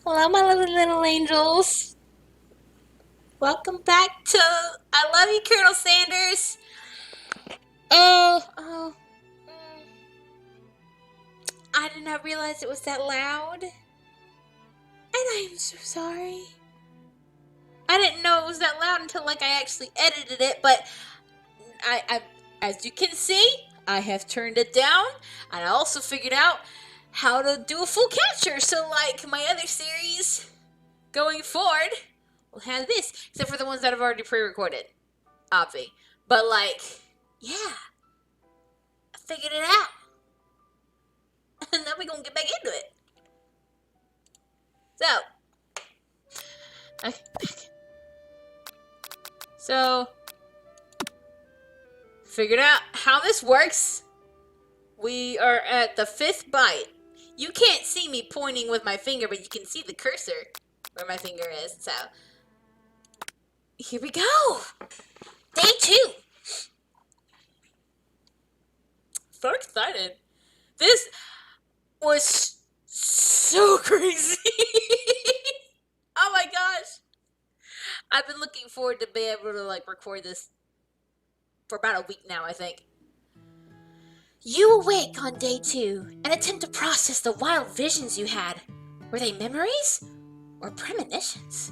Hello, my lovely little angels. Welcome back to I Love You, Colonel Sanders. Oh, I did not realize it was that loud. And I am so sorry. I didn't know it was that loud until I actually edited it, but I as you can see, I have turned it down, and I also figured out how to do a full capture. So like my other series going forward will have this, except for the ones that I've already pre-recorded. Obvi. But yeah, I figured it out. And then we're gonna get back into it. So, okay. So, figured out how this works. We are at the 5th bite. You can't see me pointing with my finger, but you can see the cursor where my finger is. So, here we go. Day 2. So excited. This was so crazy. Oh my gosh. I've been looking forward to be able to record this for about a week now, I think. You awake on day 2 and attempt to process the wild visions you had. Were they memories or premonitions?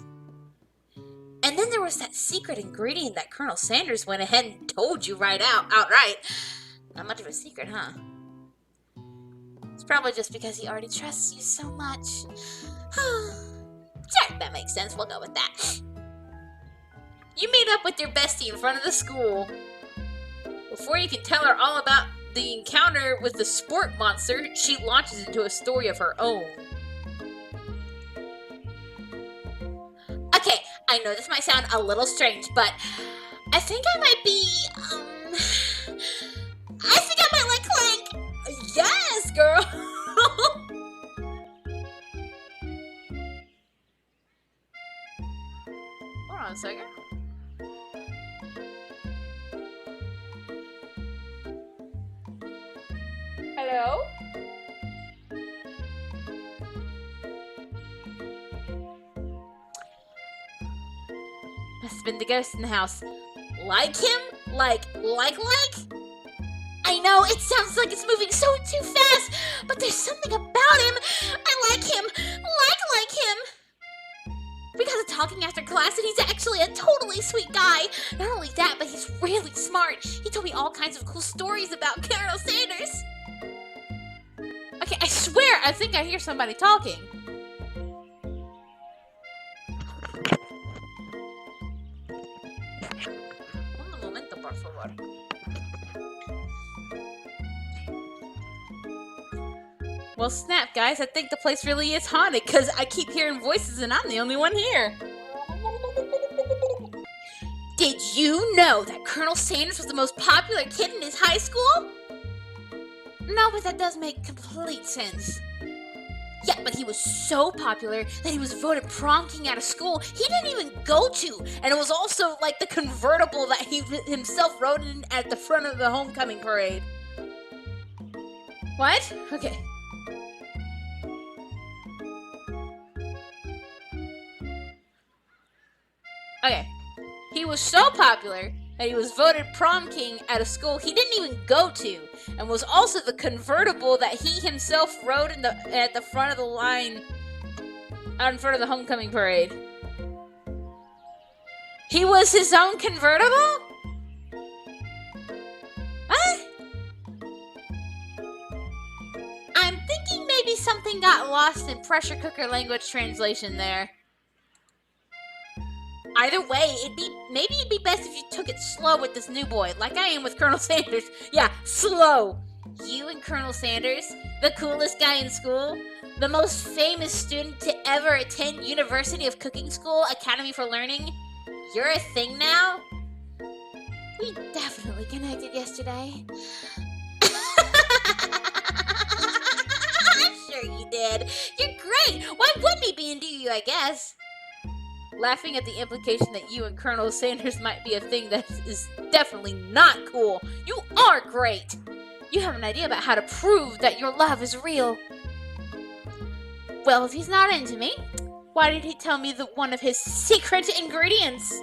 And then there was that secret ingredient that Colonel Sanders went ahead and told you outright. Not much of a secret, huh? It's probably just because he already trusts you so much. Sure, that makes sense. We'll go with that. You meet up with your bestie in front of the school. Before you can tell her all about the encounter with the sport monster, she launches into a story of her own. Okay, I know this might sound a little strange, but I think I might be, I think I might like Clank. Yes, girl. Hold on a second. Hello? Must have been the ghost in the house. Like him? Like? I know, it sounds like it's moving so too fast, but there's something about him. I like him. Like him. Because of talking after class, and he's actually a totally sweet guy. Not only that, but he's really smart. He told me all kinds of cool stories about Colonel Sanders. Okay, I swear, I think I hear somebody talking. Un momento, por favor. Well, snap, guys. I think the place really is haunted because I keep hearing voices and I'm the only one here. Did you know that Colonel Sanders was the most popular kid in his high school? No, but that does make complete sense. Yeah, but he was so popular that he was voted prom king out of school he didn't even go to. And it was also like the convertible that he himself rode in at the front of the homecoming parade. What? Okay. Okay. He was so popular that he was voted prom king at a school he didn't even go to, and was also the convertible that he himself rode at the front of the line out in front of the homecoming parade. He was his own convertible? What? I'm thinking maybe something got lost in pressure cooker language translation there. Either way, maybe it'd be best if you took it slow with this new boy, like I am with Colonel Sanders. Yeah, slow. You and Colonel Sanders, the coolest guy in school, the most famous student to ever attend University of Cooking School Academy for Learning, you're a thing now? We definitely connected yesterday. I'm sure you did. You're great. Why wouldn't he be into you, I guess? Laughing at the implication that you and Colonel Sanders might be a thing that is definitely not cool. You are great. You have an idea about how to prove that your love is real. Well, if he's not into me, why did he tell me one of his secret ingredients?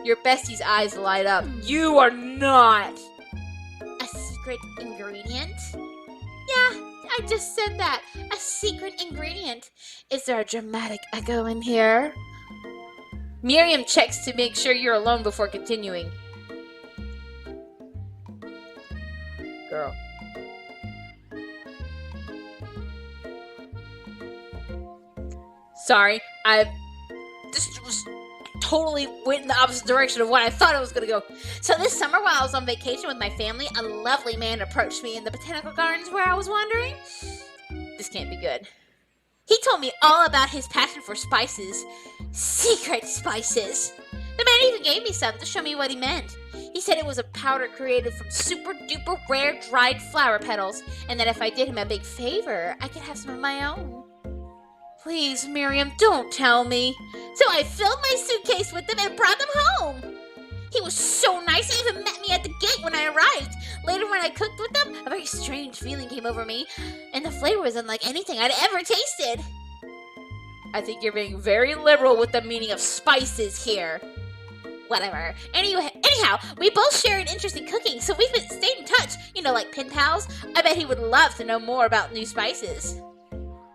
Your bestie's eyes light up. You are not! A secret ingredient? Yeah, I just said that. A secret ingredient. Is there a dramatic echo in here? Miriam checks to make sure you're alone before continuing. Girl. Sorry, I just was totally went in the opposite direction of what I thought I was going to go. So this summer while I was on vacation with my family, a lovely man approached me in the botanical gardens where I was wandering. This can't be good. He told me all about his passion for spices. Secret spices. The man even gave me some to show me what he meant. He said it was a powder created from super duper rare dried flower petals, and that if I did him a big favor, I could have some of my own. Please, Miriam, don't tell me. So I filled my suitcase with them and brought them home. He was so nice, he even met me at the gate when I arrived. Later when I cooked with them, a very strange feeling came over me, and the flavor was unlike anything I'd ever tasted. I think you're being very liberal with the meaning of spices here. Whatever. Anyhow, we both share an interest in cooking, so we've stayed in touch. You know, like pen pals. I bet he would love to know more about new spices.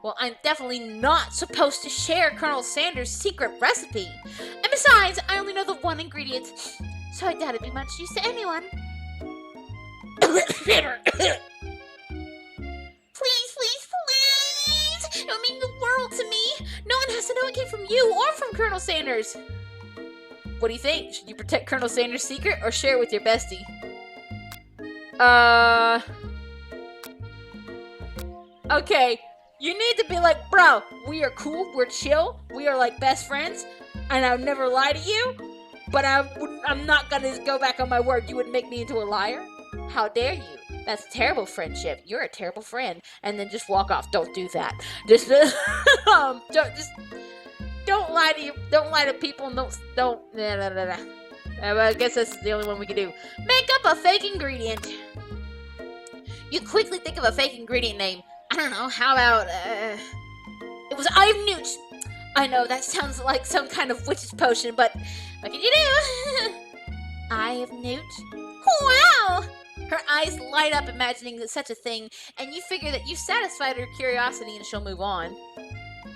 Well, I'm definitely not supposed to share Colonel Sanders' secret recipe. And besides, I only know the one ingredient, so I doubt it'd be much use to anyone. Please, please, please! It would mean the world to me. No one has to know it came from you or from Colonel Sanders. What do you think? Should you protect Colonel Sanders' secret or share it with your bestie? Okay. You need to be like, bro, we are cool, we're chill, we are like best friends, and I would never lie to you, but I'm not gonna go back on my word. You would make me into a liar? How dare you? That's terrible friendship. You're a terrible friend. And then just walk off. Don't do that. Just don't lie to you. Don't lie to people. And don't. I guess that's the only one we can do. Make up a fake ingredient. You quickly think of a fake ingredient name. I don't know, how about, it was Eye of Newt. I know, that sounds like some kind of witch's potion, but what can you do? Eye of Newt? Wow! Her eyes light up imagining such a thing, and you figure that you satisfied her curiosity and she'll move on.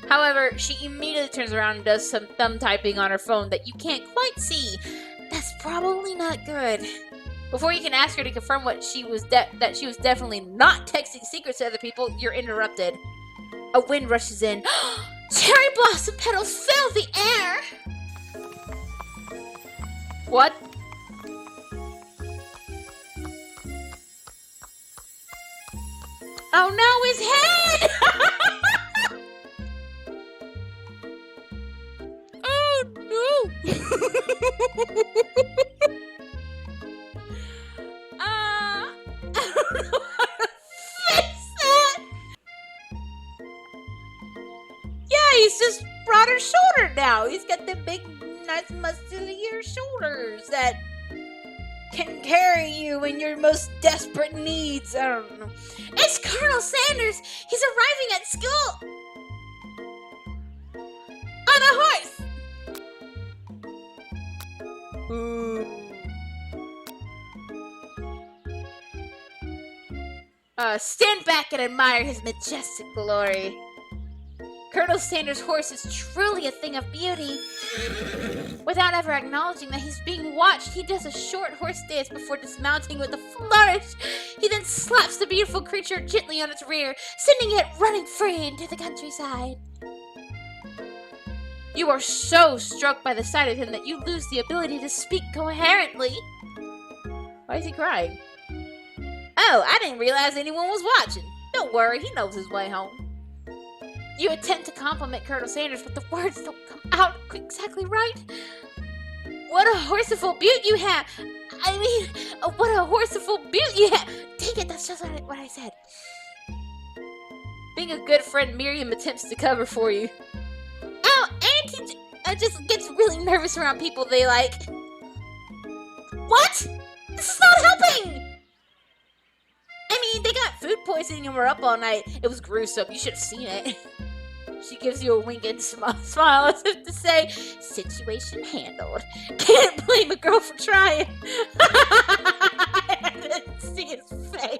However, she immediately turns around and does some thumb typing on her phone that you can't quite see. That's probably not good. Before you can ask her to confirm that she was definitely not texting secrets to other people, you're interrupted. A wind rushes in. Cherry blossom petals fill the air! What? Oh no, his head! Oh no! I don't know how to fix that. Yeah, he's just broader shouldered now. He's got the big, nice, muscular shoulders that can carry you in your most desperate needs. I don't know. It's Colonel Sanders. He's arriving at school on a horse. Ooh. Stand back and admire his majestic glory. Colonel Sanders' horse is truly a thing of beauty. Without ever acknowledging that he's being watched, he does a short horse dance before dismounting with a flourish. He then slaps the beautiful creature gently on its rear, sending it running free into the countryside. You are so struck by the sight of him that you lose the ability to speak coherently. Why is he crying? Oh, I didn't realize anyone was watching. Don't worry, he knows his way home. You attempt to compliment Colonel Sanders, but the words don't come out exactly right. What a horseful beaut you have! I mean, what a horseful beaut you have! Dang it, that's just what I said. Being a good friend, Miriam attempts to cover for you. Oh, and he just gets really nervous around people they like. What? This is not helping! I mean, they got food poisoning and were up all night. It was gruesome. You should have seen it. She gives you a wink and smile as if to say, situation handled. Can't blame a girl for trying. I didn't see his face.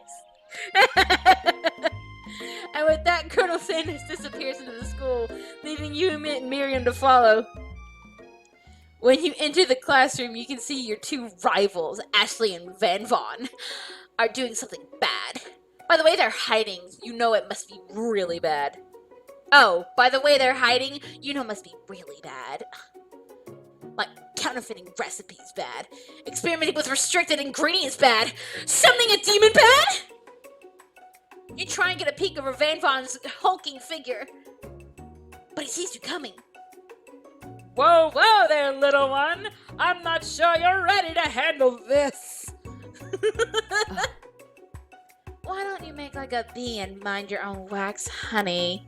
And with that, Colonel Sanders disappears into the school, leaving you and Miriam to follow. When you enter the classroom, you can see your two rivals, Ashley and Van Vaughn, are doing something bad. By the way they're hiding, you know it must be really bad. Oh, by the way they're hiding, you know it must be really bad. Like counterfeiting recipes bad. Experimenting with restricted ingredients bad. Summoning a demon bad? You try and get a peek over Van Vaughn's hulking figure, but he sees you coming. Whoa, whoa there, little one. I'm not sure you're ready to handle this. Why don't you make like a bee and mind your own wax, honey?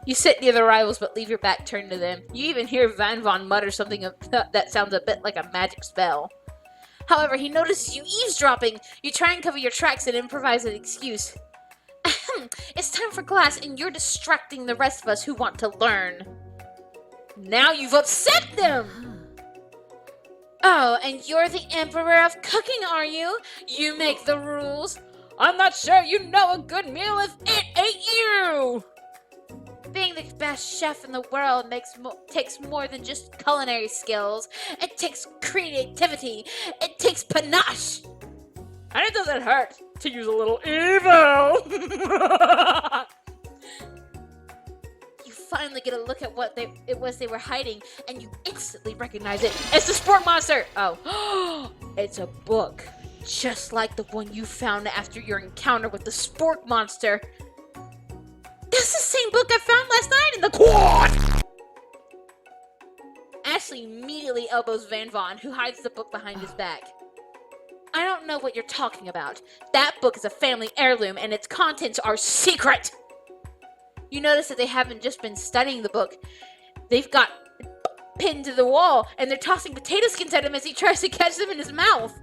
You sit near the rivals but leave your back turned to them. You even hear Van Vaughn mutter something that sounds a bit like a magic spell. However, he notices you eavesdropping. You try and cover your tracks and improvise an excuse. It's time for class and you're distracting the rest of us who want to learn. Now you've upset them! Oh, and you're the emperor of cooking, are you? You make the rules. I'm not sure you know a good meal if it ain't you! Being the best chef in the world takes more than just culinary skills. It takes creativity. It takes panache. And it doesn't hurt to use a little evil. You finally get a look at what it was they were hiding, and you instantly recognize it. It's the Sport Monster! Oh, it's a book. Just like the one you found after your encounter with the Sport Monster. That's the same book I found last night in the quad! Ashley immediately elbows Van Vaughn, who hides the book behind his back. I don't know what you're talking about. That book is a family heirloom, and its contents are secret! You notice that they haven't just been studying the book. They've got pinned to the wall, and they're tossing potato skins at him as he tries to catch them in his mouth.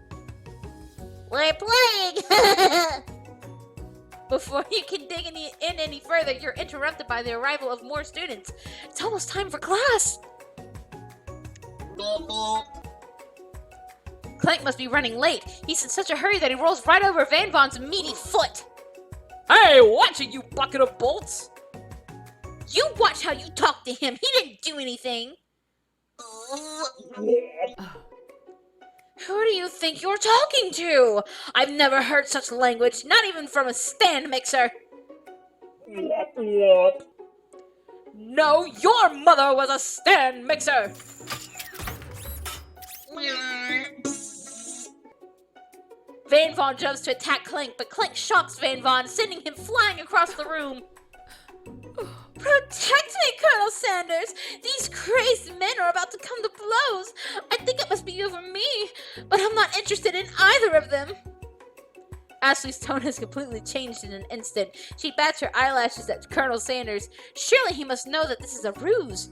We're playing! Before you can dig in any further, you're interrupted by the arrival of more students. It's almost time for class. Clank must be running late. He's in such a hurry that he rolls right over Van Vaughn's meaty foot. Hey, watch it, you bucket of bolts! You watch how you talk to him. He didn't do anything. Who do you think you're talking to? I've never heard such language, not even from a stand mixer. What? No, your mother was a stand mixer! Van Vaughn jumps to attack Clank, but Clank shocks Van Vaughn, sending him flying across the room. Protect me, Colonel Sanders! These crazed men are about to come to blows! I think it must be over me, but I'm not interested in either of them! Ashley's tone has completely changed in an instant. She bats her eyelashes at Colonel Sanders. Surely he must know that this is a ruse,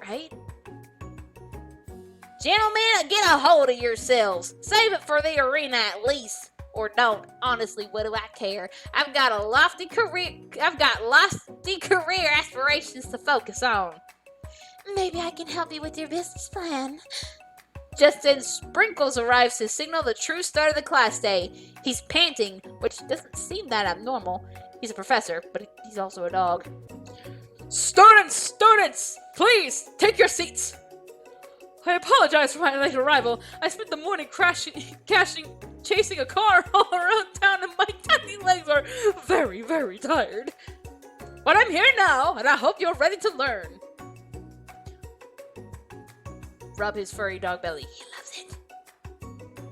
right? Gentlemen, get a hold of yourselves. Save it for the arena at least. Or don't. Honestly, what do I care? I've got lofty career aspirations to focus on. Maybe I can help you with your business plan. Just then, Sprinkles arrives to signal the true start of the class day. He's panting, which doesn't seem that abnormal. He's a professor, but he's also a dog. Students, please take your seats. I apologize for my late arrival. I spent the morning chasing a car all around town, and my tiny legs are very, very tired. But I'm here now, and I hope you're ready to learn. Rub his furry dog belly. He loves it.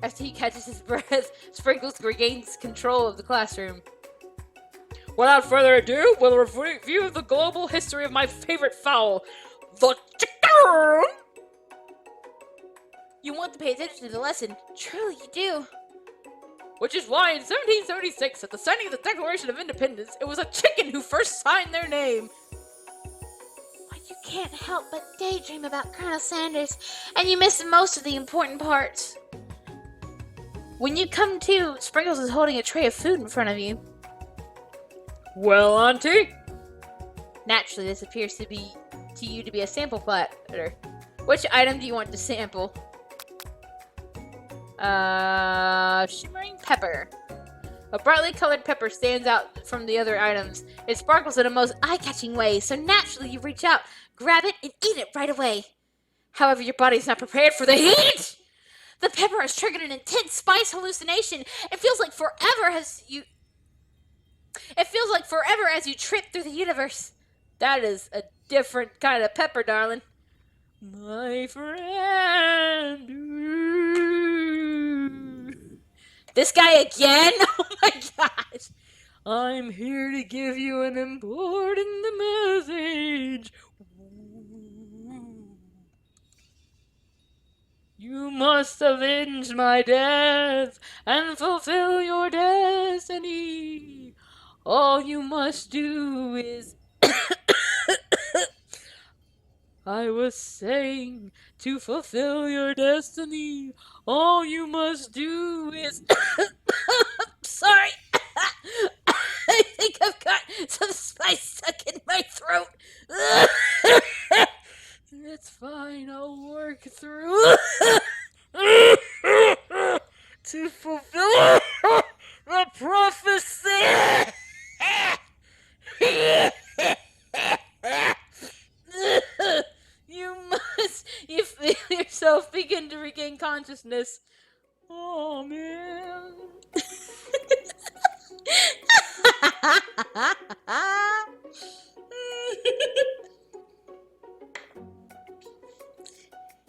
After he catches his breath, Sprinkles regains control of the classroom. Without further ado, we'll review the global history of my favorite fowl, the chicken! You want to pay attention to the lesson. Truly you do. Which is why in 1776, at the signing of the Declaration of Independence, it was a chicken who first signed their name. But you can't help but daydream about Colonel Sanders, and you miss most of the important parts. When you come to, Sprinkles is holding a tray of food in front of you. Well, Auntie? Naturally, this appears to you to be a sample platter. Which item do you want to sample? Shimmering Pepper. A brightly colored pepper stands out from the other items. It sparkles in a most eye-catching way, so naturally you reach out, grab it, and eat it right away. However, your body's not prepared for the heat! The pepper has triggered an intense spice hallucination. It feels like forever as you trip through the universe. That is a different kind of pepper, darling. My friend. This guy again? Oh my gosh. I'm here to give you an important message. You must avenge my death and fulfill your destiny. All you must do is... I was saying, to fulfill your destiny, all you must do is... Sorry. I think I've got some spice stuck in my throat. It's fine, I'll work through to fulfill the prophecy. You feel yourself begin to regain consciousness. Oh man.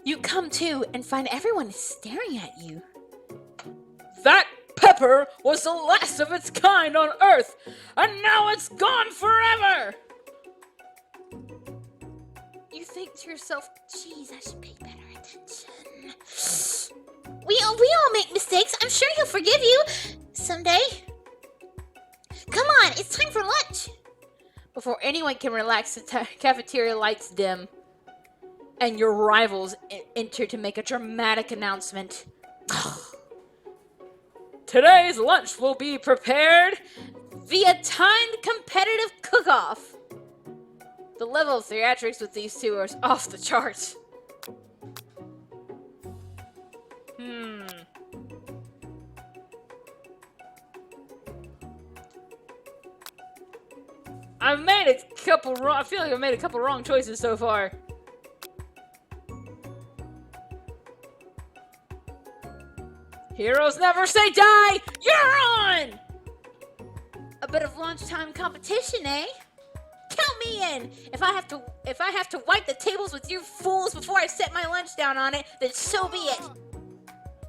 You come to and find everyone is staring at you. That pepper was the last of its kind on Earth, and now it's gone forever! You think to yourself, geez, I should pay better attention. We all make mistakes. I'm sure he'll forgive you someday. Come on, it's time for lunch. Before anyone can relax, the cafeteria lights dim, and your rivals enter to make a dramatic announcement. Today's lunch will be prepared via timed competitive cook-off. The level of theatrics with these two is off the charts. I feel like I've made a couple wrong choices so far. Heroes never say die! You're on! A bit of lunchtime competition, eh? Count me in! If I have to wipe the tables with you fools before I set my lunch down on it, then so be it.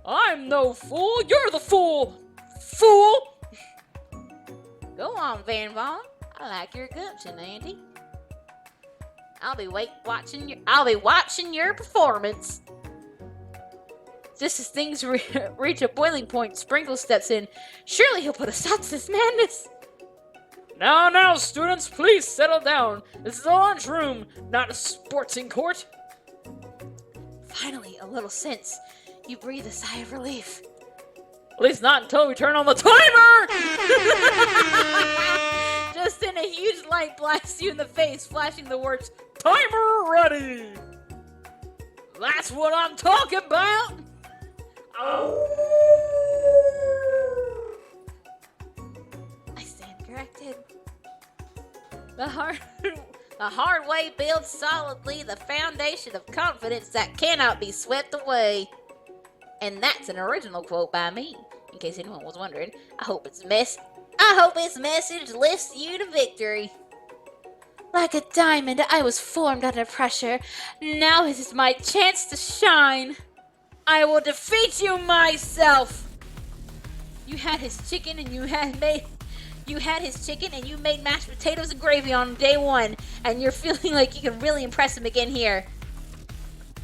I'm no fool, you're the fool! Fool! Go on, Van Vaughn. I like your gumption, Andy. I'll be watching your performance. Just as things reach a boiling point, Sprinkles steps in. Surely he'll put a stop to this madness. Now, students, please settle down. This is a lunchroom, not a sportsing court. Finally, a little sense. You breathe a sigh of relief. At least not until we turn on the timer! Just then a huge light blasts you in the face, flashing the words, "Timer ready!" That's what I'm talking about! I stand corrected. The hard way builds solidly the foundation of confidence that cannot be swept away. And that's an original quote by me, in case anyone was wondering. I hope its message lifts you to victory. Like a diamond, I was formed under pressure. Now it is my chance to shine. I will defeat you myself. You had his chicken and you made mashed potatoes and gravy on day one, and you're feeling like you can really impress him again here.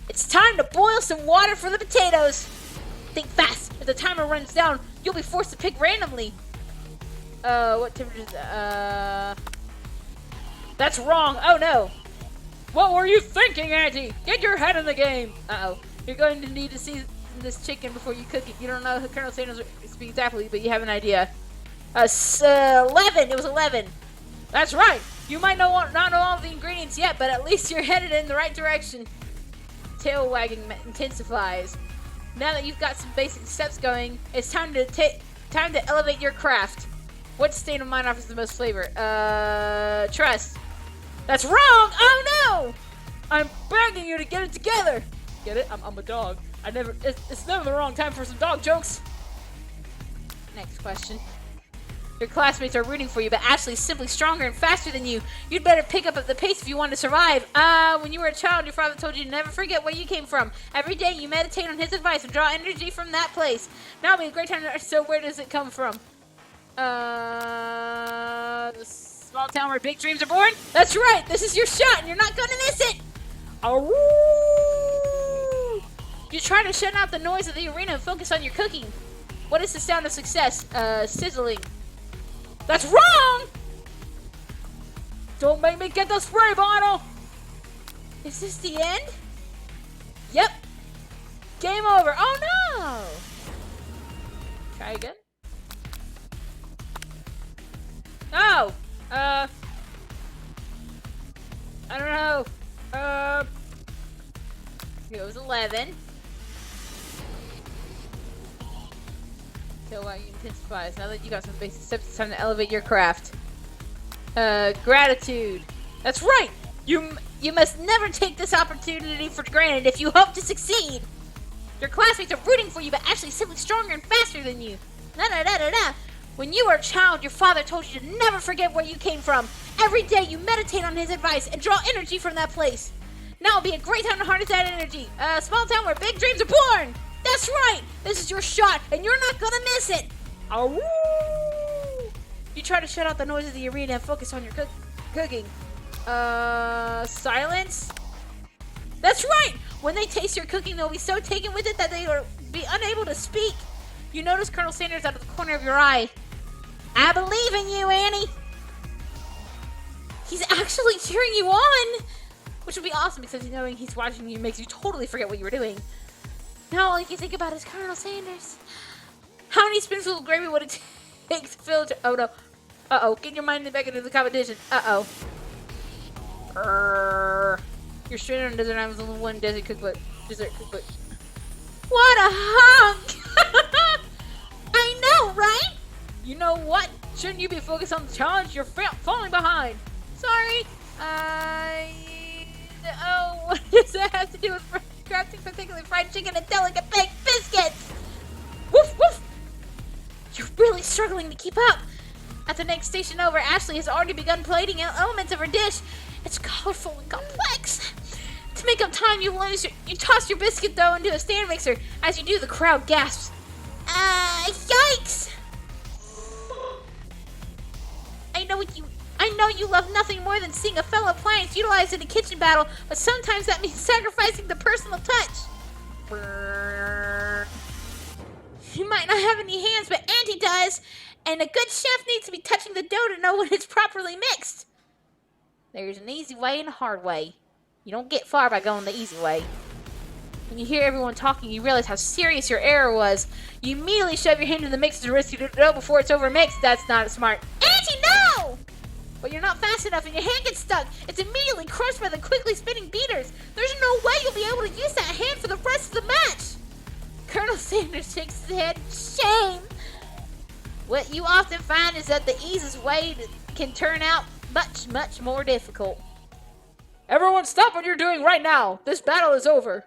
It's time to boil some water for the potatoes. Think fast. If the timer runs down, you'll be forced to pick randomly. What temperature is that? That's wrong. Oh no. What were you thinking, Auntie? Get your head in the game. Uh-oh. You're going to need in this chicken before you cook it? You don't know who Colonel Sanders speaks exactly, but you have an idea. 11. It was 11. That's right. You might not know all the ingredients yet, but at least you're headed in the right direction. Tail wagging intensifies. Now that you've got some basic steps going, it's time to elevate your craft. What state of mind offers the most flavor? Trust. That's wrong! Oh no! I'm begging you to get it together. Get it? I'm a dog. It's never the wrong time for some dog jokes. Next question. Your classmates are rooting for you, but Ashley's simply stronger and faster than you. You'd better pick up the pace if you want to survive. When you were a child, your father told you to never forget where you came from. Every day you meditate on his advice and draw energy from that place. Now would be a great time to... So where does it come from? The small town where big dreams are born? That's right! This is your shot and you're not gonna miss it! Aroo! You try to shut out the noise of the arena and focus on your cooking. What is the sound of success? Sizzling. That's wrong! Don't make me get the spray bottle! Is this the end? Yep. Game over. Oh no! Try again. No! I don't know. It was 11. Tail wagging intensifies. Now that you got some basic steps, it's time to elevate your craft. Gratitude. That's right! You must never take this opportunity for granted if you hope to succeed. Your classmates are rooting for you, but actually simply stronger and faster than you. Da-da-da-da-da. When you were a child, your father told you to never forget where you came from. Every day you meditate on his advice and draw energy from that place. Now will be a great time to harness that energy. Small town where big dreams are born. That's right. This is your shot, and you're not gonna miss it. Aroo! You try to shut out the noise of the arena and focus on your cooking. Silence. That's right. When they taste your cooking, they'll be so taken with it that they will be unable to speak. You notice Colonel Sanders out of the corner of your eye. I believe in you, Annie. He's actually cheering you on, which would be awesome because knowing he's watching you makes you totally forget what you were doing. Now all you can think about is Colonel Sanders. How many spoonfuls of gravy would it take to fill it? Oh no. Uh-oh. Get your mind back into the competition. Uh-oh. You're stranded on desert island with only one dessert cookbook. What a hunk! I know, right? You know what? Shouldn't you be focused on the challenge? You're falling behind. Sorry. What does that have to do with crafting particularly fried chicken and Delicate baked biscuits! Woof woof! You're really struggling to keep up. At the next station over, Ashley has already begun plating elements of her dish. It's colorful and complex. To make up time, you toss your biscuit dough into a stand mixer. As you do, the crowd gasps. Yikes! I know you love nothing more than seeing a fellow appliance utilized in a kitchen battle, but sometimes that means sacrificing the personal touch. You might not have any hands, but Auntie does, and a good chef needs to be touching the dough to know when it's properly mixed. There's an easy way and a hard way. You don't get far by going the easy way. When you hear everyone talking, you realize how serious your error was. You immediately shove your hand in the mixer to rescue the dough before it's overmixed. That's not smart. Auntie, no! But you're not fast enough and your hand gets stuck. It's immediately crushed by the quickly spinning beaters. There's no way you'll be able to use that hand for the rest of the match. Colonel Sanders shakes his head. Shame. What you often find is that the easiest way can turn out much, much more difficult. Everyone stop what you're doing right now. This battle is over.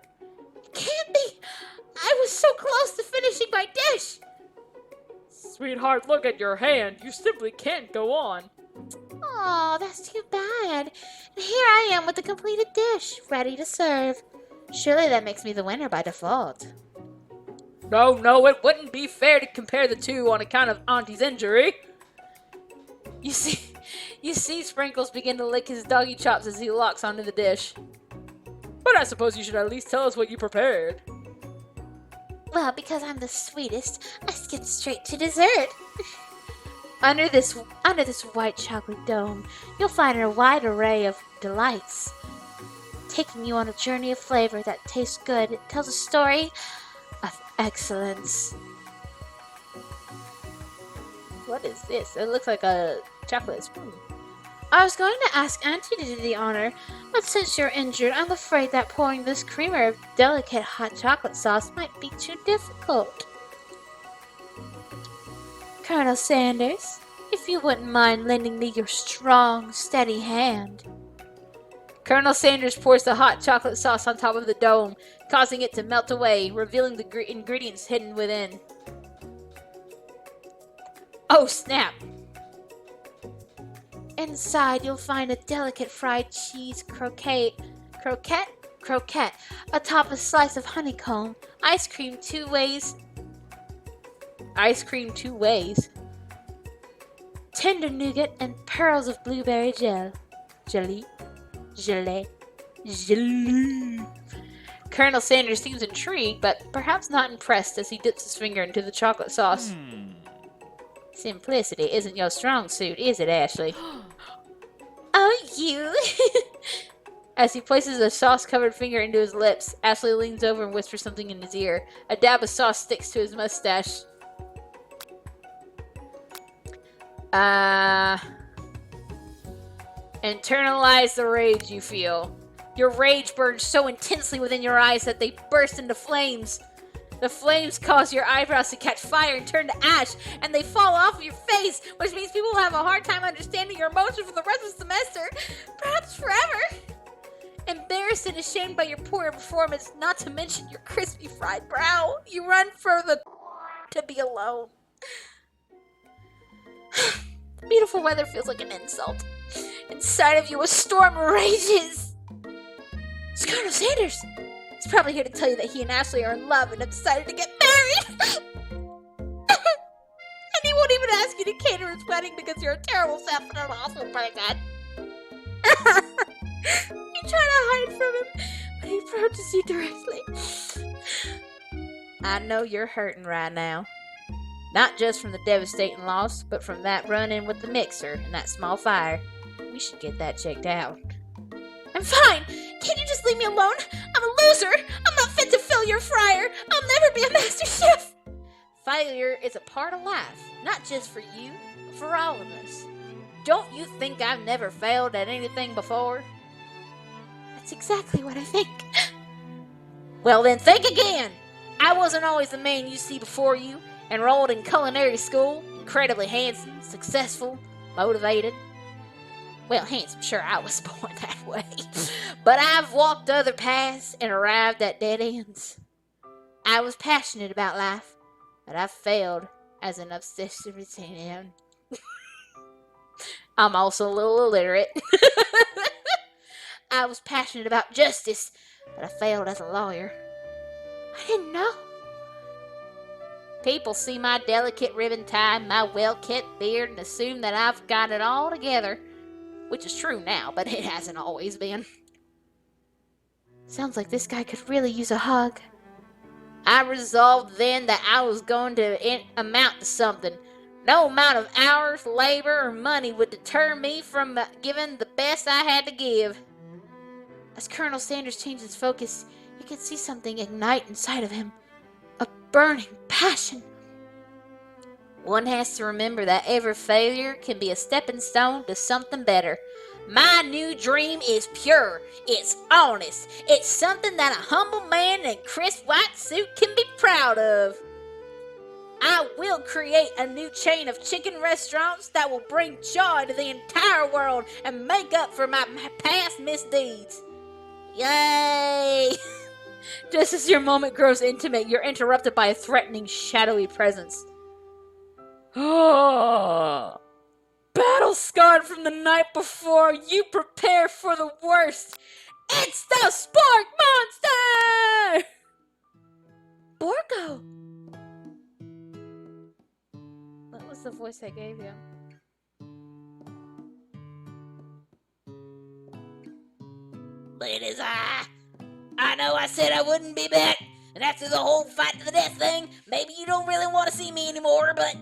Can't be. I was so close to finishing my dish. Sweetheart, look at your hand. You simply can't go on. Oh, that's too bad. And here I am with the completed dish, ready to serve. Surely that makes me the winner by default. No, it wouldn't be fair to compare the two on account of Auntie's injury. You see Sprinkles begin to lick his doggy chops as he locks onto the dish. But I suppose you should at least tell us what you prepared. Well, because I'm the sweetest, I skip straight to dessert. Under this white chocolate dome, you'll find a wide array of delights, taking you on a journey of flavor that tastes good. It tells a story of Excellence. What is this? It looks like a chocolate spoon. I was going to ask Auntie to do the honor, but since you're injured, I'm afraid that pouring this creamer of delicate hot chocolate sauce might be too difficult. Colonel Sanders, if you wouldn't mind lending me your strong, steady hand. Colonel Sanders pours the hot chocolate sauce on top of the dome, causing it to melt away, revealing the ingredients hidden within. Oh, snap! Inside, you'll find a delicate fried cheese croquette, atop a slice of honeycomb, ice cream two ways, tender nougat, and pearls of blueberry jelly. Colonel Sanders seems intrigued, but perhaps not impressed as he dips his finger into the chocolate sauce. Simplicity isn't your strong suit, is it, Ashley? Oh, you! As he places a sauce-covered finger into his lips, Ashley leans over and whispers something in his ear. A dab of sauce sticks to his mustache. Internalize the rage you feel. Your rage burns so intensely within your eyes that they burst into flames. The flames cause your eyebrows to catch fire and turn to ash, and they fall off of your face, which means people will have a hard time understanding your emotion for the rest of the semester, perhaps forever. Embarrassed and ashamed by your poor performance, not to mention your crispy fried brow, you run further to be alone. The beautiful weather feels like an insult. Inside of you, a storm rages. It's Colonel Sanders. He's probably here to tell you that he and Ashley are in love and have decided to get married. And he won't even ask you to cater his wedding because you're a terrible chef and an awful person. You try to hide from him, but he approaches you directly. I know you're hurting right now. Not just from the devastating loss, but from that run-in with the mixer and that small fire. We should get that checked out. I'm fine! Can't you just leave me alone? I'm a loser! I'm not fit to fill your fryer! I'll never be a master chef! Failure is a part of life, not just for you, but for all of us. Don't you think I've never failed at anything before? That's exactly what I think. Well then, think again! I wasn't always the man you see before you, enrolled in culinary school, incredibly handsome, successful, motivated. Well, handsome, sure, I was born that way. But I've walked other paths and arrived at dead ends. I was passionate about life, but I failed as an obsessive routine. I'm also a little illiterate. I was passionate about justice, but I failed as a lawyer. I didn't know. People see my delicate ribbon tie, my well-kept beard, and assume that I've got it all together. Which is true now, but it hasn't always been. Sounds like this guy could really use a hug. I resolved then that I was going to amount to something. No amount of hours, labor, or money would deter me from giving the best I had to give. As Colonel Sanders changed his focus, you could see something ignite inside of him. A burning passion. One has to remember that every failure can be a stepping stone to something better. My new dream is pure. It's honest. It's something that a humble man in a crisp white suit can be proud of. I will create a new chain of chicken restaurants that will bring joy to the entire world and make up for my past misdeeds. Yay! Just as your moment grows intimate, you're interrupted by a threatening, shadowy presence. Oh, battle scarred from the night before, you prepare for the worst. It's the Spark Monster! Borgo! What was the voice I gave you? But it is I know I said I wouldn't be back, and after the whole fight to the death thing, maybe you don't really want to see me anymore, but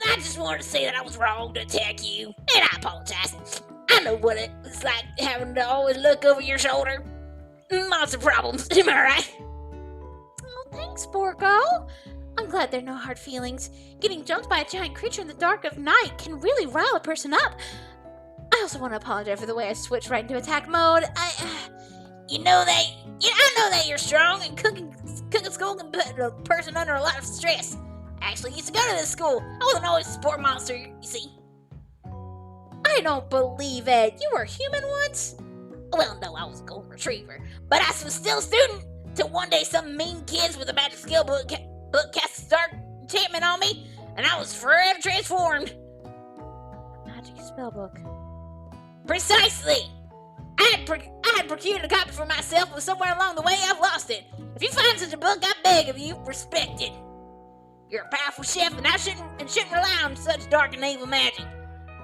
I just wanted to say that I was wrong to attack you, and I apologize. I know what it's like having to always look over your shoulder. Lots of problems, am I right? Oh, Thanks, Borgo. I'm glad there are no hard feelings. Getting jumped by a giant creature in the dark of night can really rile a person up. I also want to apologize for the way I switched right into attack mode. I know that you're strong, and cooking school can put a person under a lot of stress. I actually used to go to this school. I wasn't always a sport monster, you see. I don't believe it. You were human once? Well, no, I was a golden retriever, but I was still a student. Till one day some mean kids with a magic skill book cast a dark enchantment on me, and I was forever transformed. Magic spellbook. Precisely! I had procured a copy for myself, but somewhere along the way I've lost it. If you find such a book, I beg of you, respect it. You're a powerful chef, and I shouldn't rely on such dark and evil magic.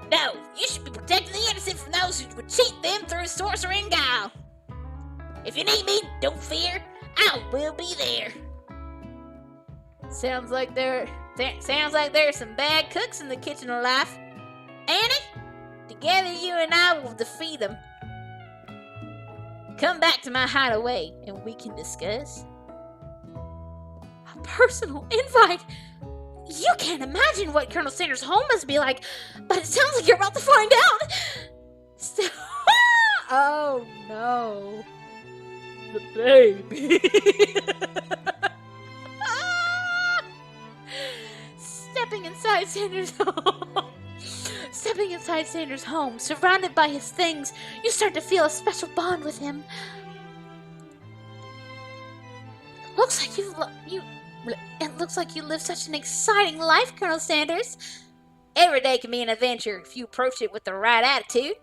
No, you should be protecting the innocent from those who would cheat them through sorcery and guile. If you need me, don't fear. I will be there. Sounds like there's some bad cooks in the kitchen of life. Annie, together you and I will defeat them. Come back to my hideaway and we can discuss. A personal invite? You can't imagine what Colonel Sanders' home must be like, but it sounds like you're about to find out. Oh no. The baby. Stepping inside Sanders' home, surrounded by his things, you start to feel a special bond with him. It looks like you live such an exciting life, Colonel Sanders. Every day can be an adventure if you approach it with the right attitude.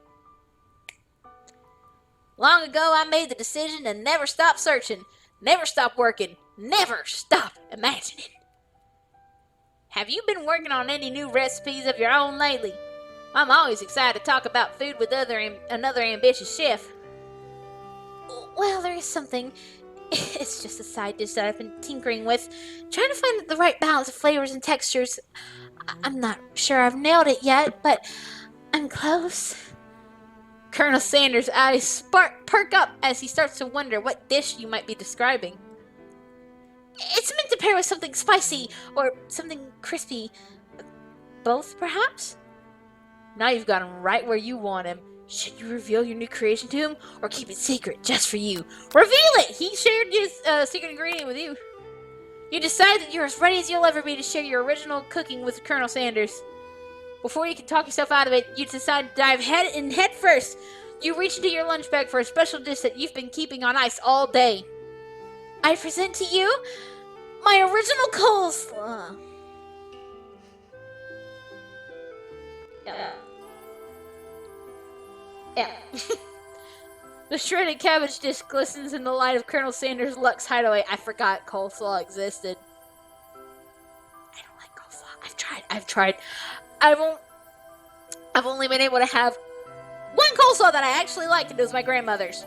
Long ago, I made the decision to never stop searching, never stop working, never stop imagining. Have you been working on any new recipes of your own lately? I'm always excited to talk about food with another ambitious chef. Well, there is something. It's just a side dish that I've been tinkering with, trying to find the right balance of flavors and textures. I'm not sure I've nailed it yet, but I'm close. Colonel Sanders' eyes perk up as he starts to wonder what dish you might be describing. It's meant to pair with something spicy or something crispy. Both, perhaps? Now you've got him right where you want him. Should you reveal your new creation to him or keep it secret just for you? Reveal it! He shared his secret ingredient with you. You decide that you're as ready as you'll ever be to share your original cooking with Colonel Sanders. Before you can talk yourself out of it, you decide to dive head first. You reach into your lunch bag for a special dish that you've been keeping on ice all day. I present to you my original coleslaw. Yeah. The shredded cabbage dish glistens in the light of Colonel Sanders' Luxe hideaway. I forgot coleslaw existed. I don't like coleslaw. I've tried. I've only been able to have one coleslaw that I actually liked, and it was my grandmother's.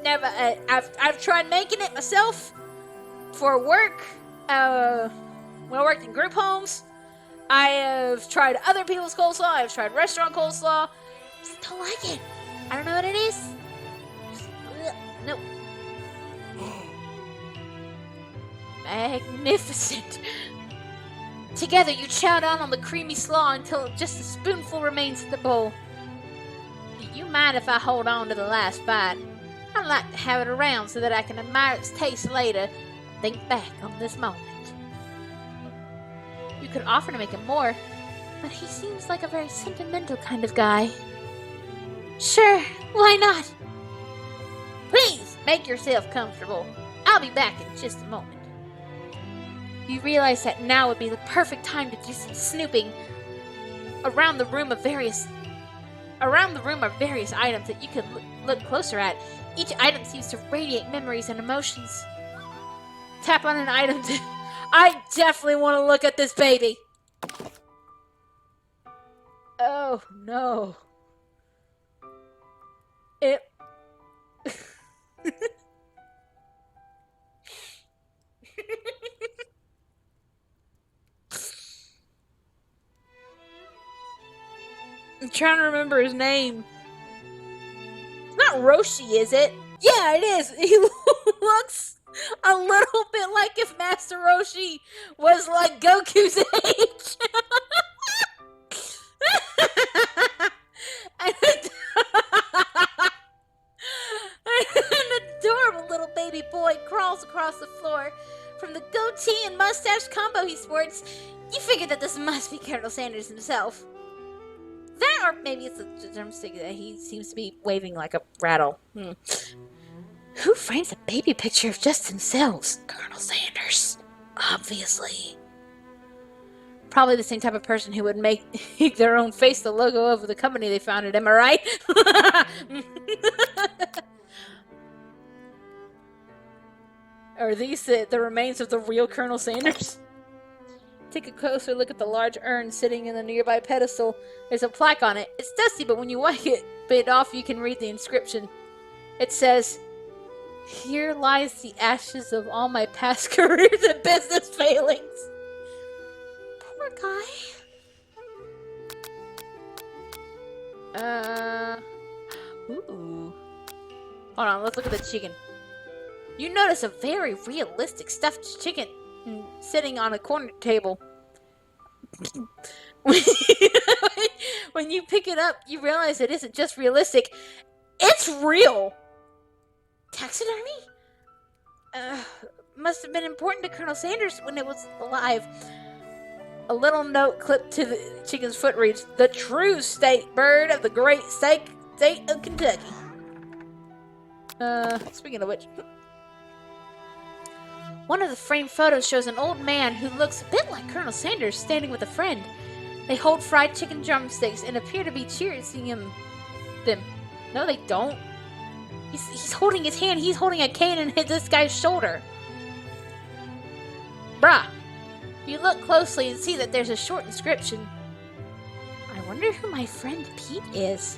Never. I've tried making it myself for work. When I worked in group homes, I have tried other people's coleslaw. I've tried restaurant coleslaw. Just don't like it. I don't know what it is. Nope. Magnificent. Together, you chow down on the creamy slaw until just a spoonful remains in the bowl. Do you mind if I hold on to the last bite? I'd like to have it around so that I can admire its taste later and think back on this moment. You could offer to make him more, but he seems like a very sentimental kind of guy. Sure, why not? Please, make yourself comfortable. I'll be back in just a moment. You realize that now would be the perfect time to do some snooping. Around the room are various items that you can look closer at. Each item seems to radiate memories and emotions. Tap on an item to... I definitely want to look at this baby. Oh, no. It... I'm trying to remember his name. It's not Roshi, is it? Yeah, it is. He looks A little bit like if Master Roshi was like Goku's age. And an adorable little baby boy crawls across the floor. From the goatee and mustache combo he sports, you figure that this must be Colonel Sanders himself. That, or maybe it's a drumstick that he seems to be waving like a rattle. Who frames a baby picture of just themselves? Colonel Sanders. Obviously. Probably the same type of person who would make their own face the logo of the company they founded, am I right? Are these the remains of the real Colonel Sanders? Take a closer look at the large urn sitting in the nearby pedestal. There's a plaque on it. It's dusty, but when you wipe it off, you can read the inscription. It says, "Here lies the ashes of all my past careers and business failings." Poor guy. Ooh. Hold on, let's look at the chicken. You notice a very realistic stuffed chicken sitting on a corner table. When you pick it up, you realize it isn't just realistic. It's real! Taxidermy? Must have been important to Colonel Sanders when it was alive. A little note clipped to the chicken's foot reads, "The true state bird of the great state of Kentucky." Speaking of which... One of the framed photos shows an old man who looks a bit like Colonel Sanders standing with a friend. They hold fried chicken drumsticks and appear to be cheering them. No, they don't. He's holding his hand. He's holding a cane and hit this guy's shoulder. Bruh. You look closely and see that there's a short inscription. I wonder who my friend Pete is.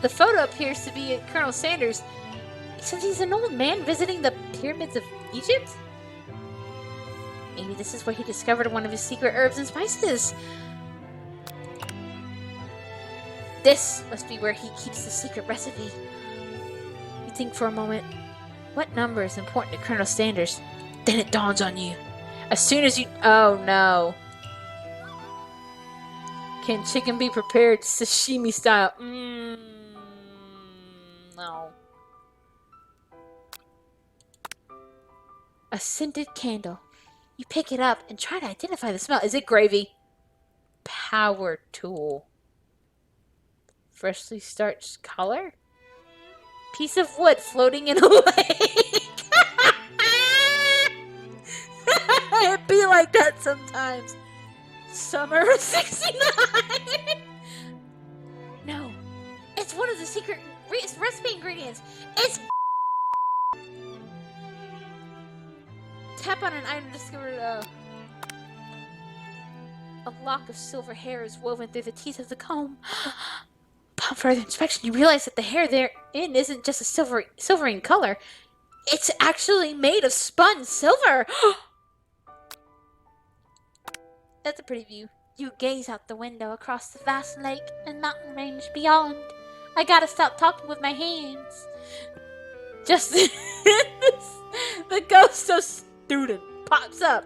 The photo appears to be Colonel Sanders. Since he's an old man visiting the pyramids of Egypt? Maybe this is where he discovered one of his secret herbs and spices. This must be where he keeps the secret recipe. You think for a moment, what number is important to Colonel Sanders? Then it dawns on you. As soon as you... Oh no. Can chicken be prepared sashimi style? No. A scented candle. You pick it up and try to identify the smell. Is it gravy? Power tool. Freshly starched color? Piece of wood floating in a lake. It be like that sometimes. Summer of '69. No. It's one of the secret recipe ingredients. It's... Tap on an item discovered. A lock of silver hair is woven through the teeth of the comb. Upon further inspection, you realize that the hair therein isn't just a silvery in color. It's actually made of spun silver. That's a pretty view. You gaze out the window across the vast lake and mountain range beyond. I gotta stop talking with my hands. Just the ghost of student pops up.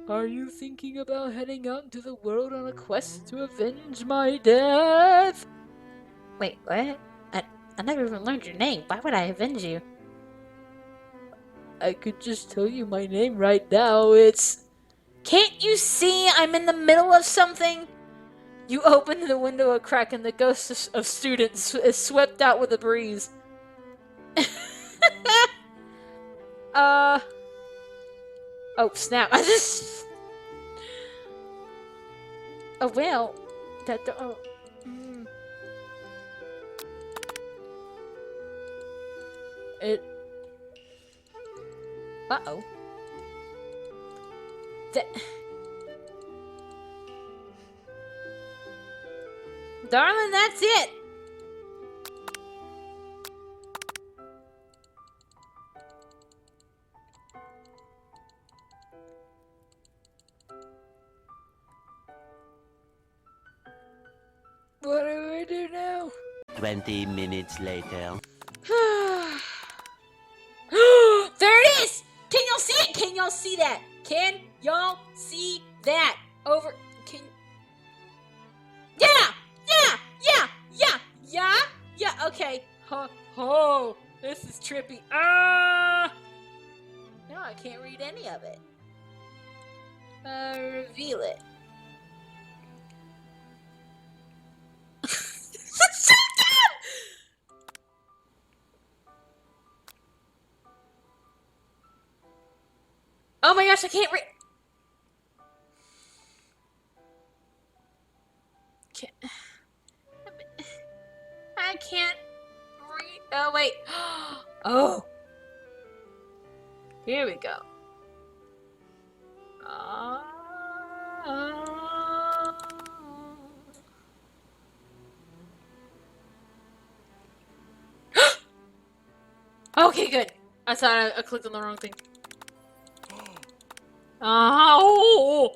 Are you thinking about heading out into the world on a quest to avenge my death? Wait, what? I never even learned your name. Why would I avenge you? I could just tell you my name right now. It's... Can't you see I'm in the middle of something? You open the window a crack and the ghost of students is swept out with a breeze. Oh, snap. Oh, well. Uh-oh. Darling, that's it. What do we do now? 20 minutes later. There it is! Can y'all see it? Can y'all see that? Can y'all see that? Over. Can. Yeah! Yeah! Yeah! Yeah! Yeah! Yeah! Okay. Oh, this is trippy. Ah! No, I can't read any of it. Reveal it. So dumb! Oh my gosh, I can't read. I can't read. Oh, wait. Oh. Here we go. Okay, good. I thought I clicked on the wrong thing. Oh!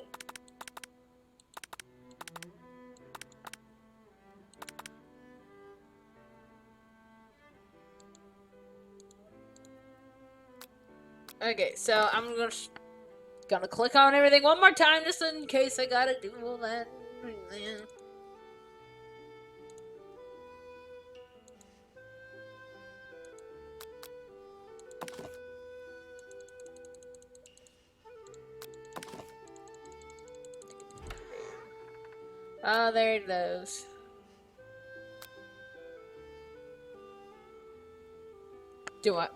Okay, so I'm gonna click on everything one more time just in case I gotta do all that. Oh, there it goes. Do I,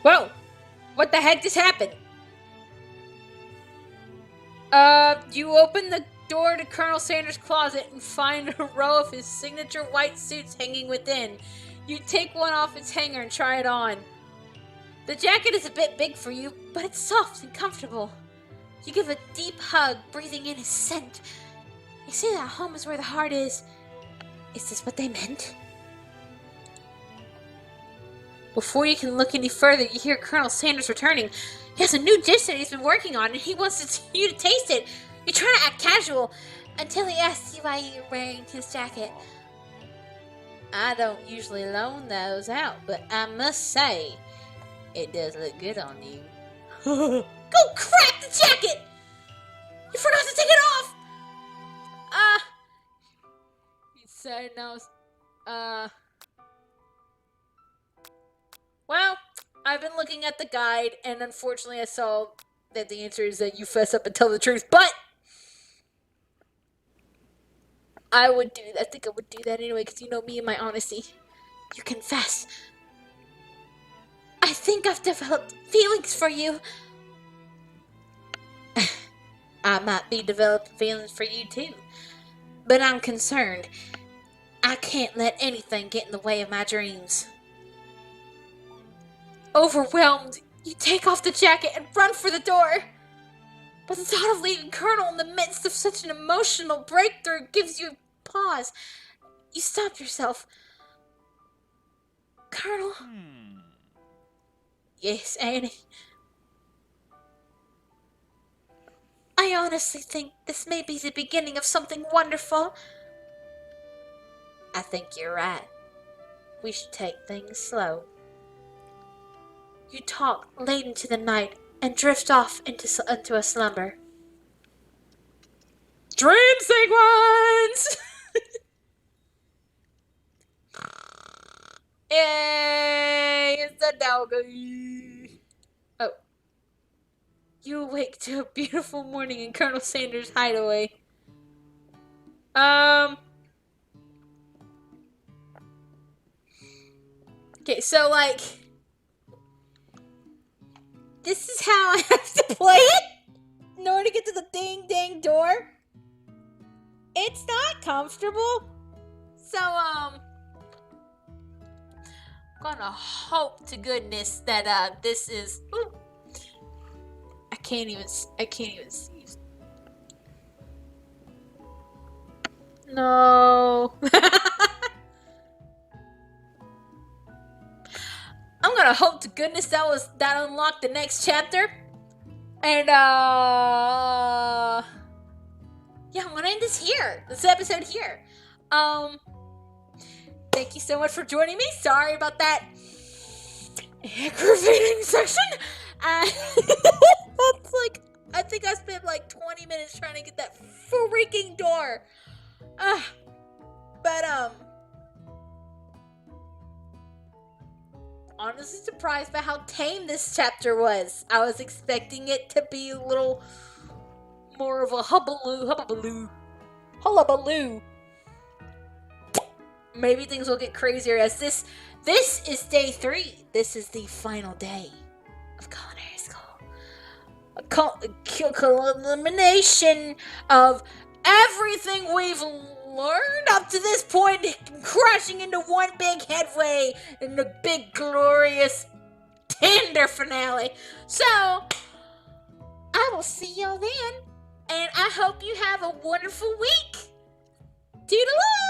Whoa! What the heck just happened? You open the door to Colonel Sanders' closet and find a row of his signature white suits hanging within. You take one off its hanger and try it on. The jacket is a bit big for you, but it's soft and comfortable. You give a deep hug, breathing in his scent. They say that home is where the heart is. Is this what they meant? Before you can look any further, you hear Colonel Sanders returning. He has a new dish that he's been working on, and he wants you to taste it. You try to act casual until he asks you why you're wearing his jacket. I don't usually loan those out, but I must say, it does look good on you. Go crack the jacket! You forgot to take it off! He said no. Well, I've been looking at the guide, and unfortunately I saw that the answer is that you fess up and tell the truth, but I think I would do that anyway, because you know me and my honesty. You confess. I think I've developed feelings for you. I might be developing feelings for you too, but I'm concerned. I can't let anything get in the way of my dreams. Overwhelmed, you take off the jacket and run for the door. But the thought of leaving Colonel in the midst of such an emotional breakthrough gives you a pause. You stop yourself. Colonel? Yes, Annie. I honestly think this may be the beginning of something wonderful. I think you're right. We should take things slow. You talk late into the night and drift off into a slumber. Dream sequence! Yay! It's a doggy. Oh. You awake to a beautiful morning in Colonel Sanders' hideaway. Okay, so like, this is how I have to play it in order to get to the ding dang door. It's not comfortable. So gonna hope to goodness that this is. Ooh, I can't even see. No. I'm gonna hope to goodness that unlocked the next chapter. And yeah, I'm gonna end this episode here. Thank you so much for joining me. Sorry about that aggravating section. That's like, I think I spent like 20 minutes trying to get that freaking door. But honestly surprised by how tame this chapter was. I was expecting it to be a little more of a hullabaloo. Maybe things will get crazier as this is day 3. This is the final day of culinary school. Elimination of everything we've learned up to this point, crashing into one big headway in the big glorious tender finale. So I will see y'all then, and I hope you have a wonderful week. Toodaloo!